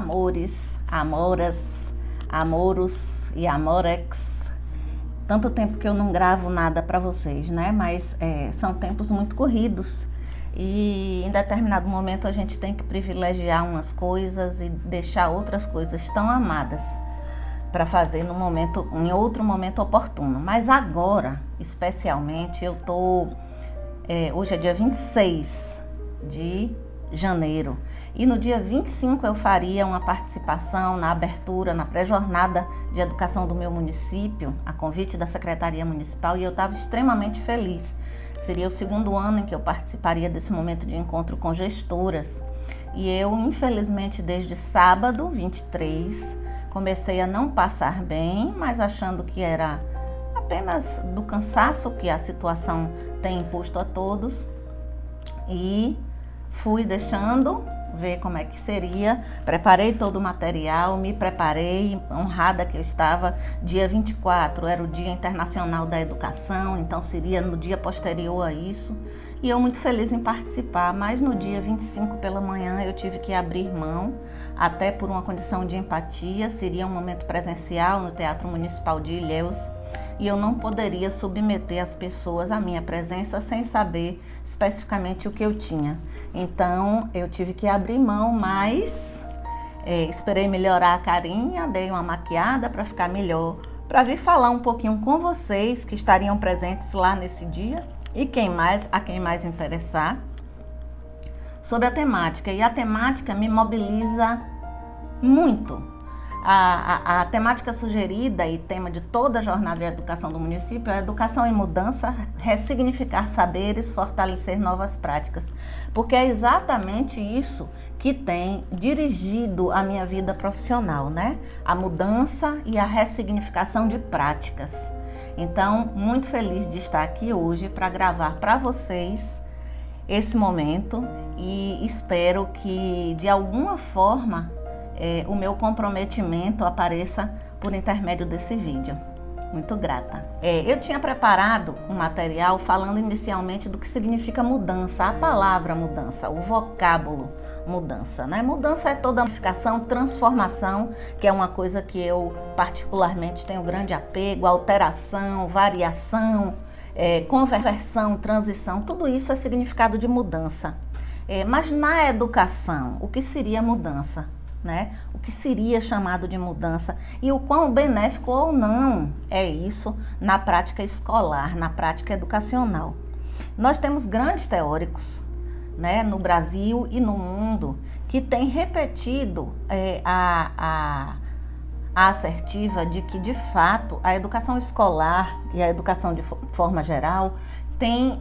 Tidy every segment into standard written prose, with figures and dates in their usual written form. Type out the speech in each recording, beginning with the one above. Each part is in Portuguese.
amores, amoras, amoros e amorex. Tanto tempo que eu não gravo nada para vocês, né? Mas são tempos muito corridos e em determinado momento a gente tem que privilegiar umas coisas e deixar outras coisas tão amadas para fazer em outro momento oportuno. Mas agora, especialmente, hoje é dia 26 de janeiro e no dia 25 eu faria uma participação na abertura, na pré-jornada de educação do meu município, a convite da Secretaria Municipal, e eu estava extremamente feliz. Seria o segundo ano em que eu participaria desse momento de encontro com gestoras. E eu, infelizmente, desde sábado, 23, comecei a não passar bem, mas achando que era apenas do cansaço que a situação tem imposto a todos. E fui deixando ver como é que seria, preparei todo o material, me preparei, honrada que eu estava. Dia 24 era o Dia Internacional da Educação, então seria no dia posterior a isso, e eu muito feliz em participar, mas no dia 25 pela manhã eu tive que abrir mão, até por uma condição de empatia. Seria um momento presencial no Teatro Municipal de Ilhéus, e eu não poderia submeter as pessoas à minha presença sem saber especificamente o que eu tinha. Então eu tive que abrir mão, mas esperei melhorar a carinha, dei uma maquiada para ficar melhor, para vir falar um pouquinho com vocês que estariam presentes lá nesse dia e a quem mais interessar sobre a temática. E a temática me mobiliza muito. A temática sugerida e tema de toda a jornada de educação do município é educação em mudança, ressignificar saberes, fortalecer novas práticas, porque é exatamente isso que tem dirigido a minha vida profissional, né? A mudança e a ressignificação de práticas. Então, muito feliz de estar aqui hoje para gravar para vocês esse momento, e espero que de alguma forma o meu comprometimento apareça por intermédio desse vídeo. Muito grata. Eu tinha preparado um material falando inicialmente do que significa mudança, a palavra mudança, o vocábulo mudança, né? Mudança é toda modificação, transformação, que é uma coisa que eu particularmente tenho grande apego, alteração, variação, conversão, transição, tudo isso é significado de mudança. Mas na educação, o que seria mudança? Né? O que seria chamado de mudança e o quão benéfico ou não é isso na prática escolar, na prática educacional. Nós temos grandes teóricos, né, no Brasil e no mundo, que têm repetido a assertiva de que, de fato, a educação escolar e a educação de forma geral tem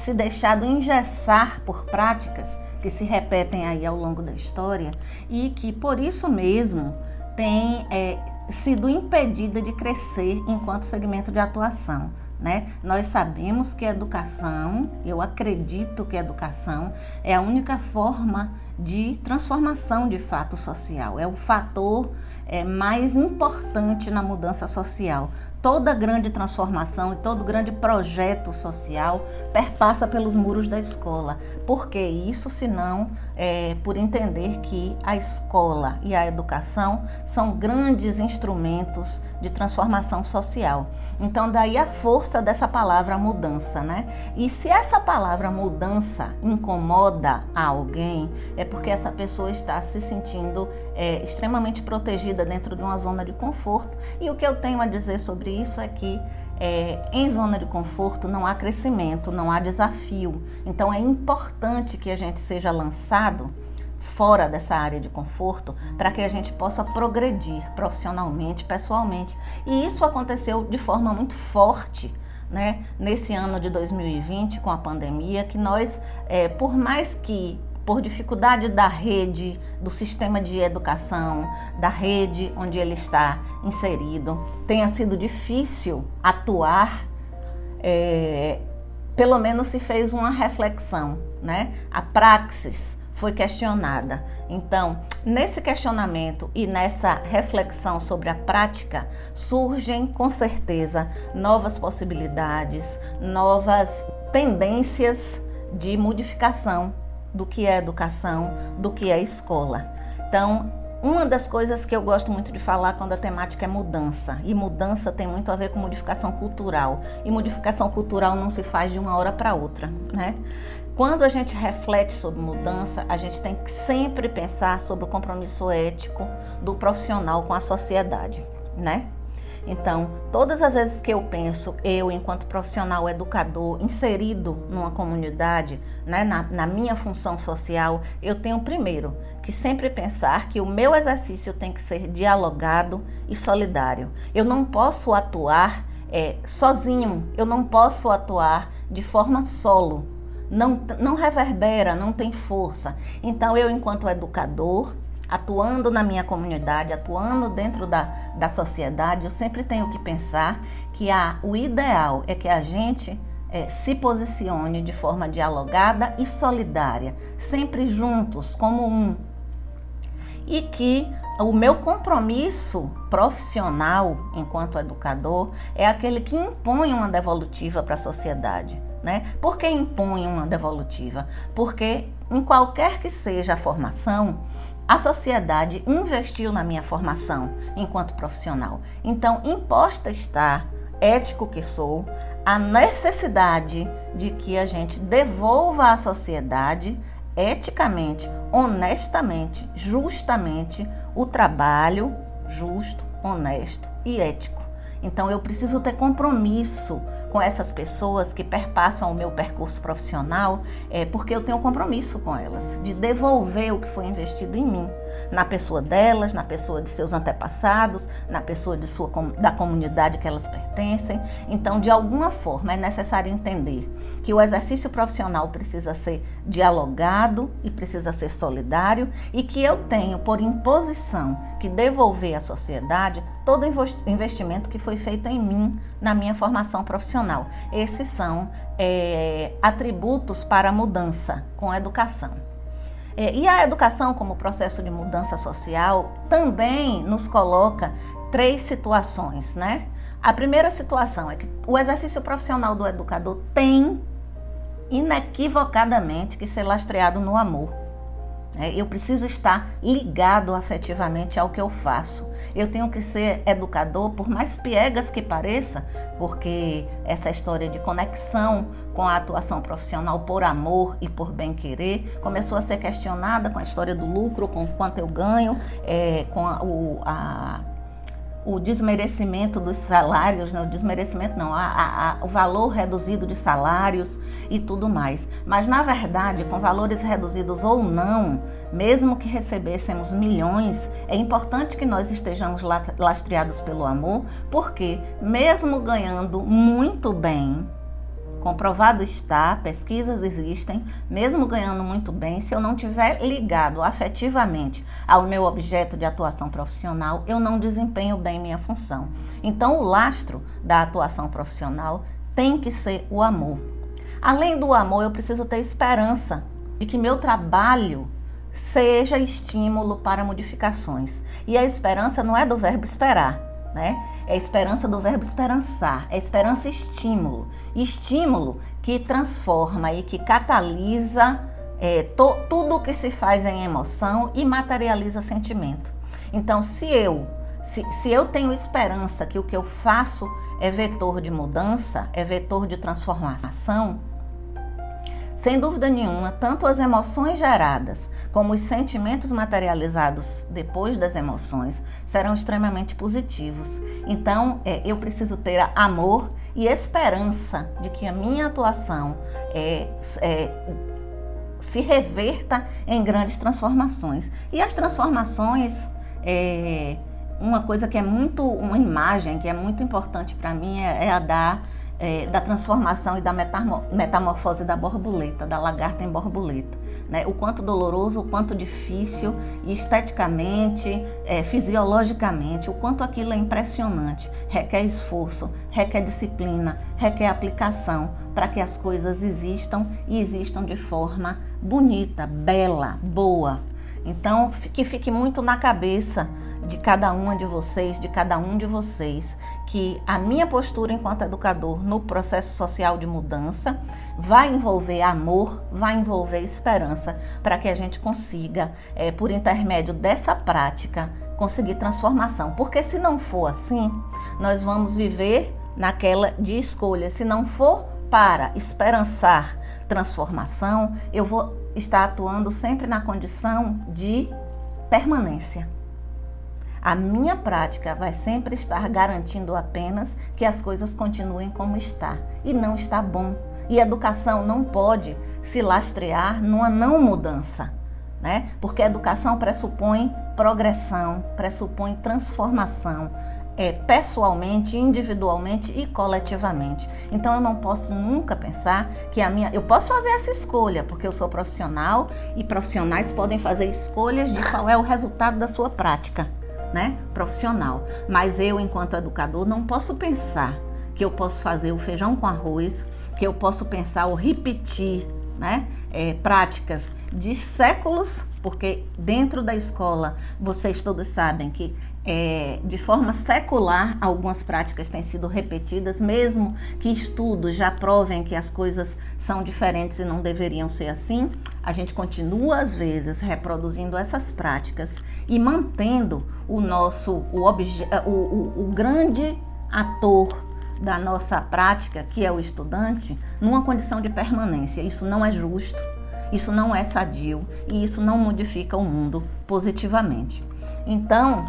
se deixado engessar por práticas que se repetem aí ao longo da história e que, por isso mesmo, tem sido impedida de crescer enquanto segmento de atuação, né? Nós sabemos que a educação, eu acredito que a educação é a única forma de transformação de fato social, é o fator mais importante na mudança social. Toda grande transformação e todo grande projeto social perpassa pelos muros da escola. Por que isso, senão por entender que a escola e a educação são grandes instrumentos de transformação social. Então, daí a força dessa palavra mudança, né? E se essa palavra mudança incomoda a alguém, é porque essa pessoa está se sentindo extremamente protegida dentro de uma zona de conforto. E o que eu tenho a dizer sobre isso é que em zona de conforto não há crescimento, não há desafio. Então é importante que a gente seja lançado fora dessa área de conforto para que a gente possa progredir profissionalmente, pessoalmente. E isso aconteceu de forma muito forte, né, nesse ano de 2020 com a pandemia, que nós, por mais que por dificuldade da rede, do sistema de educação, da rede onde ele está inserido, tenha sido difícil atuar, pelo menos se fez uma reflexão, né? A praxis foi questionada. Então, nesse questionamento e nessa reflexão sobre a prática, surgem com certeza novas possibilidades, novas tendências de modificação do que é educação, do que é escola. Então, Uma das coisas que eu gosto muito de falar quando a temática é mudança, e mudança tem muito a ver com modificação cultural, e modificação cultural não se faz de uma hora para outra, né? Quando a gente reflete sobre mudança, a gente tem que sempre pensar sobre o compromisso ético do profissional com a sociedade, né? Então, todas as vezes que eu penso, eu enquanto profissional educador, inserido numa comunidade, né, na minha função social, eu tenho primeiro que sempre pensar que o meu exercício tem que ser dialogado e solidário. Eu não posso atuar sozinho, eu não posso atuar de forma solo, não reverbera, não tem força. Então, eu enquanto educador, atuando na minha comunidade, atuando dentro da sociedade, eu sempre tenho que pensar que o ideal é que a gente se posicione de forma dialogada e solidária, sempre juntos, como um. E que o meu compromisso profissional enquanto educador é aquele que impõe uma devolutiva para a sociedade, né? Por que impõe uma devolutiva? Porque em qualquer que seja a formação, a sociedade investiu na minha formação enquanto profissional. Então, imposta está, ético que sou, a necessidade de que a gente devolva à sociedade, eticamente, honestamente, justamente, o trabalho justo, honesto e ético. Então, eu preciso ter compromisso com essas pessoas que perpassam o meu percurso profissional, porque eu tenho um compromisso com elas, de devolver o que foi investido em mim, na pessoa delas, na pessoa de seus antepassados, na pessoa da comunidade que elas pertencem. Então, de alguma forma, é necessário entender que o exercício profissional precisa ser dialogado e precisa ser solidário, e que eu tenho, por imposição, que devolver à sociedade todo o investimento que foi feito em mim, na minha formação profissional. Esses são atributos para a mudança com a educação. E a educação, como processo de mudança social, também nos coloca 3 situações, né? A primeira situação é que o exercício profissional do educador tem, inequivocadamente, que ser lastreado no amor. Eu preciso estar ligado afetivamente ao que eu faço. Eu tenho que ser educador, por mais piegas que pareça, porque essa história de conexão com a atuação profissional por amor e por bem-querer começou a ser questionada com a história do lucro, com quanto eu ganho, com o desmerecimento dos salários, não, o desmerecimento não, o valor reduzido de salários e tudo mais. Mas, na verdade, com valores reduzidos ou não, mesmo que recebêssemos milhões, é importante que nós estejamos lastreados pelo amor, porque mesmo ganhando muito bem, comprovado está, pesquisas existem, mesmo ganhando muito bem, se eu não estiver ligado afetivamente ao meu objeto de atuação profissional, eu não desempenho bem minha função. Então, o lastro da atuação profissional tem que ser o amor. Além do amor, eu preciso ter esperança de que meu trabalho seja estímulo para modificações. E a esperança não é do verbo esperar, né? É a esperança do verbo esperançar, é esperança e estímulo. Estímulo que transforma e que catalisa tudo o que se faz em emoção e materializa sentimento. Então, se eu tenho esperança que o que eu faço é vetor de mudança, é vetor de transformação, sem dúvida nenhuma, tanto as emoções geradas como os sentimentos materializados depois das emoções serão extremamente positivos. Então, eu preciso ter amor e esperança de que a minha atuação se reverta em grandes transformações. E as transformações, uma coisa que uma imagem que é muito importante para mim é a da transformação e da metamorfose da borboleta, da lagarta em borboleta. Né? O quanto doloroso, o quanto difícil, esteticamente, fisiologicamente, o quanto aquilo é impressionante. Requer esforço, requer disciplina, requer aplicação para que as coisas existam e existam de forma bonita, bela, boa. Então, que fique muito na cabeça de cada uma de vocês, de cada um de vocês, que a minha postura enquanto educador no processo social de mudança vai envolver amor, vai envolver esperança, para que a gente consiga, por intermédio dessa prática, conseguir transformação. Porque se não for assim, nós vamos viver naquela de escolha. Se não for para esperançar transformação, eu vou estar atuando sempre na condição de permanência. A minha prática vai sempre estar garantindo apenas que as coisas continuem como está. E não está bom. E educação não pode se lastrear numa não mudança, né? Porque a educação pressupõe progressão, pressupõe transformação, pessoalmente, individualmente e coletivamente. Então eu não posso nunca pensar que eu posso fazer essa escolha, porque eu sou profissional e profissionais podem fazer escolhas de qual é o resultado da sua prática, né, profissional. Mas eu, enquanto educador, não posso pensar que eu posso fazer o feijão com arroz, que eu posso pensar ou repetir, né, práticas de séculos, porque dentro da escola vocês todos sabem que de forma secular algumas práticas têm sido repetidas, mesmo que estudos já provem que as coisas são diferentes e não deveriam ser assim. A gente continua às vezes reproduzindo essas práticas e mantendo o grande ator da nossa prática, que é o estudante, numa condição de permanência. Isso não é justo, isso não é sadio e isso não modifica o mundo positivamente. Então,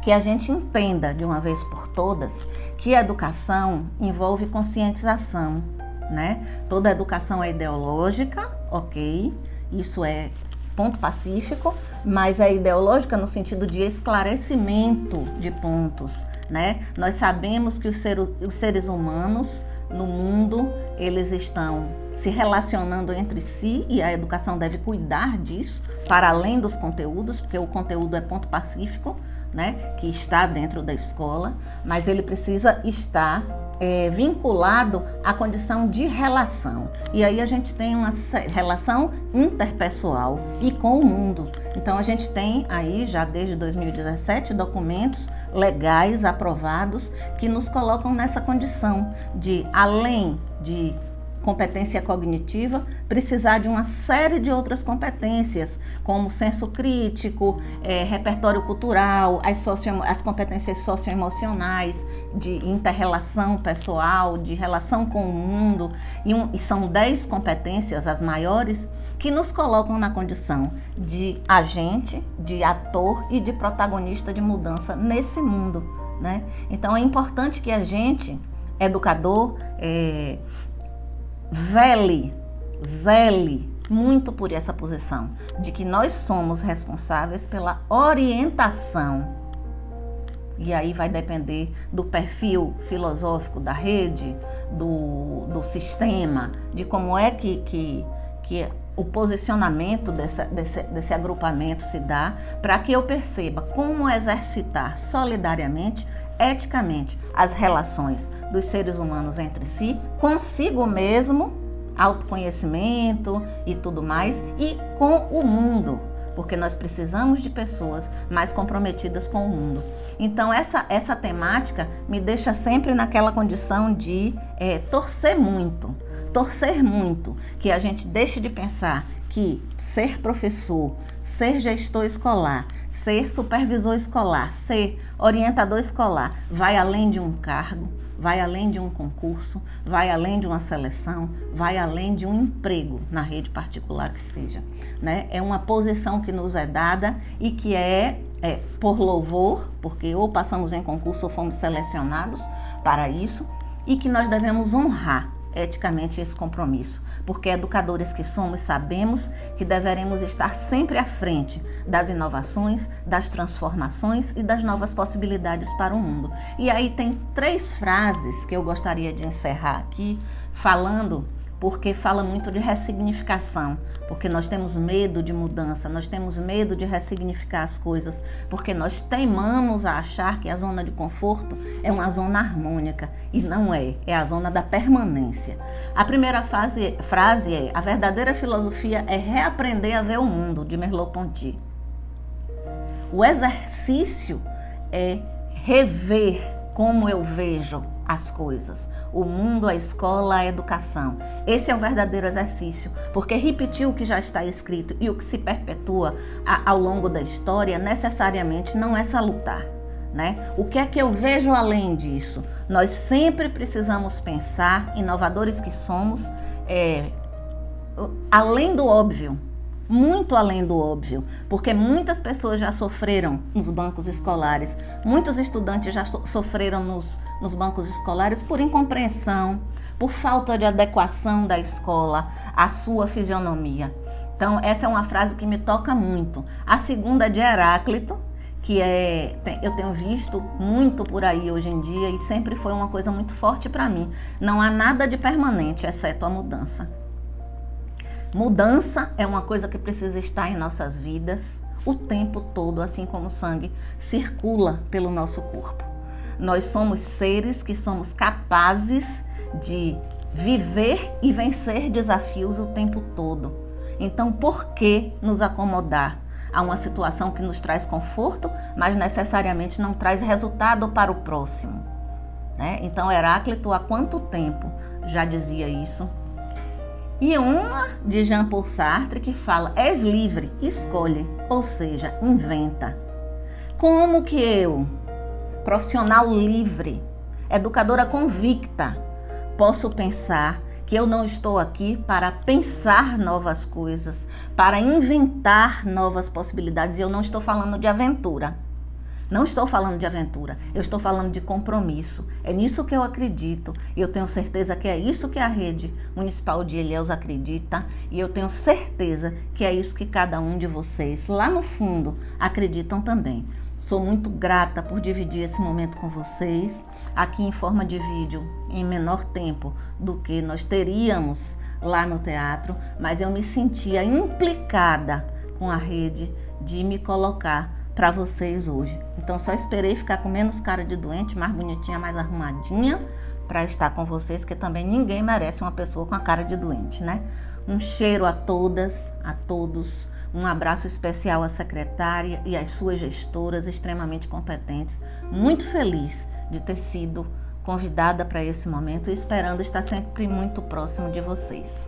que a gente entenda de uma vez por todas que a educação envolve conscientização, né? Toda educação é ideológica, ok, isso é ponto pacífico, mas é ideológica no sentido de esclarecimento de pontos, né? Nós sabemos que os seres humanos no mundo, eles estão se relacionando entre si e a educação deve cuidar disso, para além dos conteúdos, porque o conteúdo é ponto pacífico, né, que está dentro da escola, mas ele precisa estar vinculado à condição de relação. E aí a gente tem uma relação interpessoal e com o mundo. Então a gente tem aí, já desde 2017, documentos legais aprovados que nos colocam nessa condição de, além de competência cognitiva, precisar de uma série de outras competências, como senso crítico, repertório cultural, as competências socioemocionais, de inter-relação pessoal, de relação com o mundo, e são 10 competências, as maiores, que nos colocam na condição de agente, de ator e de protagonista de mudança nesse mundo, né? Então é importante que a gente, educador, vele muito por essa posição, de que nós somos responsáveis pela orientação. E aí vai depender do perfil filosófico da rede, do sistema, de como é que o posicionamento desse agrupamento se dá, para que eu perceba como exercitar solidariamente, eticamente, as relações dos seres humanos entre si, consigo mesmo, autoconhecimento e tudo mais, e com o mundo, porque nós precisamos de pessoas mais comprometidas com o mundo. Então essa temática me deixa sempre naquela condição de torcer muito, que a gente deixe de pensar que ser professor, ser gestor escolar, ser supervisor escolar, ser orientador escolar, vai além de um cargo, vai além de um concurso, vai além de uma seleção, vai além de um emprego na rede particular que seja, né? É uma posição que nos é dada e que é por louvor, porque ou passamos em concurso ou fomos selecionados para isso, e que nós devemos honrar eticamente esse compromisso, porque educadores que somos sabemos que deveremos estar sempre à frente das inovações, das transformações e das novas possibilidades para o mundo. E aí tem 3 frases que eu gostaria de encerrar aqui falando, porque fala muito de ressignificação, porque nós temos medo de mudança, nós temos medo de ressignificar as coisas, porque nós teimamos a achar que a zona de conforto é uma zona harmônica, e não é a zona da permanência. A primeira frase é: a verdadeira filosofia é reaprender a ver o mundo, de Merleau-Ponty. O exercício é rever como eu vejo as coisas. o mundo, a escola, a educação. Esse é o verdadeiro exercício, porque repetir o que já está escrito e o que se perpetua ao longo da história necessariamente não é salutar, né? O que é que eu vejo além disso? Nós sempre precisamos pensar, inovadores que somos, além do óbvio, muito além do óbvio, porque muitas pessoas já sofreram nos bancos escolares, muitos estudantes já sofreram nos bancos escolares por incompreensão, por falta de adequação da escola à sua fisionomia. Então, essa é uma frase que me toca muito. A segunda é de Heráclito, que eu tenho visto muito por aí hoje em dia e sempre foi uma coisa muito forte para mim. Não há nada de permanente, exceto a mudança. Mudança é uma coisa que precisa estar em nossas vidas o tempo todo, assim como o sangue circula pelo nosso corpo. Nós somos seres que somos capazes de viver e vencer desafios o tempo todo. Então, por que nos acomodar a uma situação que nos traz conforto, mas necessariamente não traz resultado para o próximo, né? Então, Heráclito há quanto tempo já dizia isso? E uma de Jean-Paul Sartre que fala: és livre, escolhe, ou seja, inventa. Como que eu, profissional livre, educadora convicta, posso pensar que eu não estou aqui para pensar novas coisas, para inventar novas possibilidades? E eu não estou falando de aventura. Não estou falando de aventura, eu estou falando de compromisso. É nisso que eu acredito. Eu tenho certeza que é isso que a Rede Municipal de Ilhéus acredita. E eu tenho certeza que é isso que cada um de vocês, lá no fundo, acreditam também. Sou muito grata por dividir esse momento com vocês, aqui em forma de vídeo, em menor tempo do que nós teríamos lá no teatro. Mas eu me sentia implicada com a rede de me colocar para vocês hoje. Então só esperei ficar com menos cara de doente, mais bonitinha, mais arrumadinha, para estar com vocês, que também ninguém merece uma pessoa com a cara de doente, né? Um cheiro a todas, a todos, um abraço especial à secretária e às suas gestoras extremamente competentes. Muito feliz de ter sido convidada para esse momento e esperando estar sempre muito próximo de vocês.